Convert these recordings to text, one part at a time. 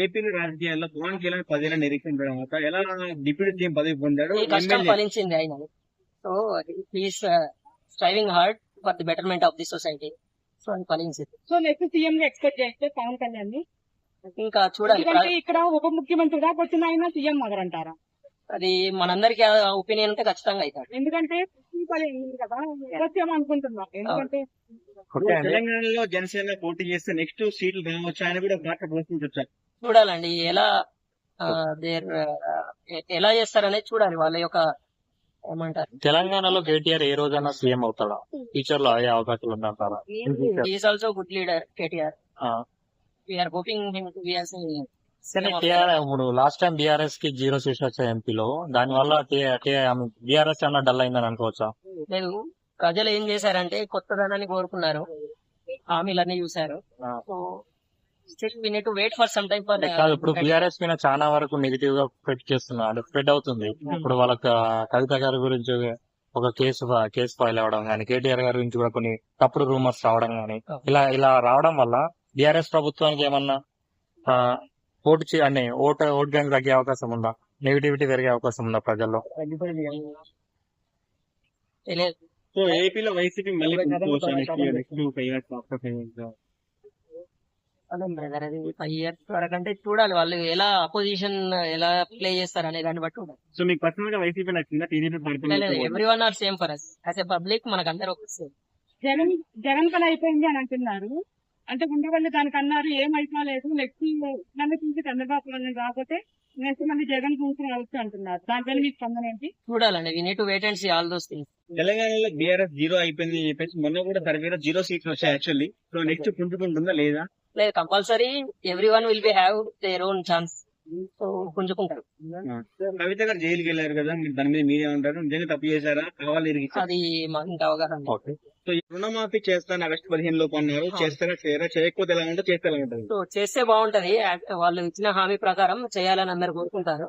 ఏపీలో రాజకీయాల్లో పవన్ కళ్యాణ్ 10 ఏళ్ల నిరీక్షణ తర్వాత ఎలా డిప్యూటీ సీఎం పదవి పొందాడు? ఈ కష్టం ఎమ్మెల్యే ఫలించింది ఆయన. So he's striving hard for the betterment of the society. So అది ఫలించింది. సో నెక్స్ట్ సీఎం గా ఎక్స్పెక్ట్ చేస్తే పవన్ కళ్యాణ్ ని, ఇంకా చూడాలి. ఎందుకంటే ఇక్కడ ఉప ముఖ్యమంత్రి దాకా వచ్చిన ఆయన సీఎం మొదలంటారా? అది మనందరికి ఒపీనియన్ ఉంటే ఖచ్చితంగా అవుతాడు. ఎందుకంటే కదా సత్యం అనుకుంటున్నా. ఎందుకంటే తెలంగాణలో జనసేన పోటీ చేస్తే నెక్స్ట్ సీట్లు రావచ్చు ఆయన కూడా మాట పోషించొచ్చు. చూడాలండి ఎలా ఎలా చేస్తారనేది చూడాలి. వాళ్ళ యొక్క ఏమంటారు, తెలంగాణలో కేటీఆర్ ఏ రోజైనా సీఎం అవుతాడా? ఫ్యూచర్ లో అయ్యే అవకాశాలు ఉందంటారా? Is also good leader KTR. We are hoping him to be as ఇప్పుడు లాస్ట్ టైం బీఆర్ఎస్ కి 0 సీట్స్ వచ్చాయి ఎంపీలో. దాని వల్ల బీఆర్ఎస్ అన్న డల్ అయిందని అనుకోవచ్చా? లేదు, ప్రజలు ఏం చేశారంటే కొత్తదనాన్ని కోరుకున్నారు, హామీలన్నీ చూశారు. So still we need to wait for some time for. కాదు, ఇప్పుడు బీఆర్ఎస్ మీద చాలా వరకు నెగిటివ్ గా స్ప్రెడ్ చేస్తున్నారు, స్ప్రెడ్ అవుతుంది. ఇప్పుడు వాళ్ళకి కవిత గారి గురించి ఒక కేసు ఫైల్ అవడం కానీ, కేటీఆర్ గారి గురించి కూడా కొన్ని తప్పుడు రూమర్స్ రావడం కానీ, ఇలా రావడం వల్ల బీఆర్ఎస్ ప్రభుత్వానికి ఏమన్నా ఓట్ బ్యాంక్ తగ్గే అవకాశం ఉందా? నెగిటివిటీ పెరిగే అవకాశం ఉందా ప్రజల్లో? సో ఏపీలో వైసీపీ మళ్ళీ అది 5 years వరకు అంటే చూడాలి వాళ్ళు ఎలా అపోజిషన్ ఎలా ప్లే చేస్తారు అనే దాన్ని బట్టి ఉండాలి. సో మీకు పర్సనల్ గా వైసీపీ నచ్చిందా? TDP everyone are same for us as a public. మనకు అందరూ ఒక సేమ్. జగన్ పని అయిపోయింది అని అంటున్నారు. అంటే ఉండవాళ్ళు దానికి అన్నారు ఏం అయిపోలేదు, నెక్స్ట్ నన్ను చూసి చంద్రబాబు రాకపోతే నెక్స్ట్ మంది జగన్ చూసి రావచ్చు అంటున్నారు. దానిపైన మీ స్పందన ఏంటి? చూడాలండి, we need to wait and see all those things. తెలంగాణలో బీఆర్ఎస్ 0 అయిపోయింది అని చెప్పేసి మొన్న కూడా సర్వేలో 0 సీట్లు వచ్చాయి యాక్చువల్లీ. సో నెక్స్ట్ పుంజుకుంటుందా లేదా? లేదు, compulsory every one will be have their own chance. So పుంజుకుంటారు. కవిత గారు జైలుకి వెళ్ళారు కదా, మీరు దాని మీద మీరేమంటారు? నిజంగా తప్పు చేశారా? కావాలి అది మాకు ఇంకా అవగాహన. సో రుణమాఫీ చేస్తాను ఆగస్టు 15 లోపు అన్నారు. చేస్తారా చేయరా? చేయకపోతే ఎలా ఉంటే చేస్తే ఎలా ఉంటుంది? సో చేస్తే బాగుంటది. వాళ్ళు ఇచ్చిన హామీ ప్రకారం చేయాలని అందరు కోరుకుంటారు.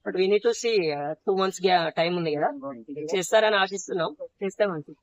But we need to see 2 months time ఉంది కదా, చేస్తారని ఆశిస్తున్నాం. చేస్తే మంచిది.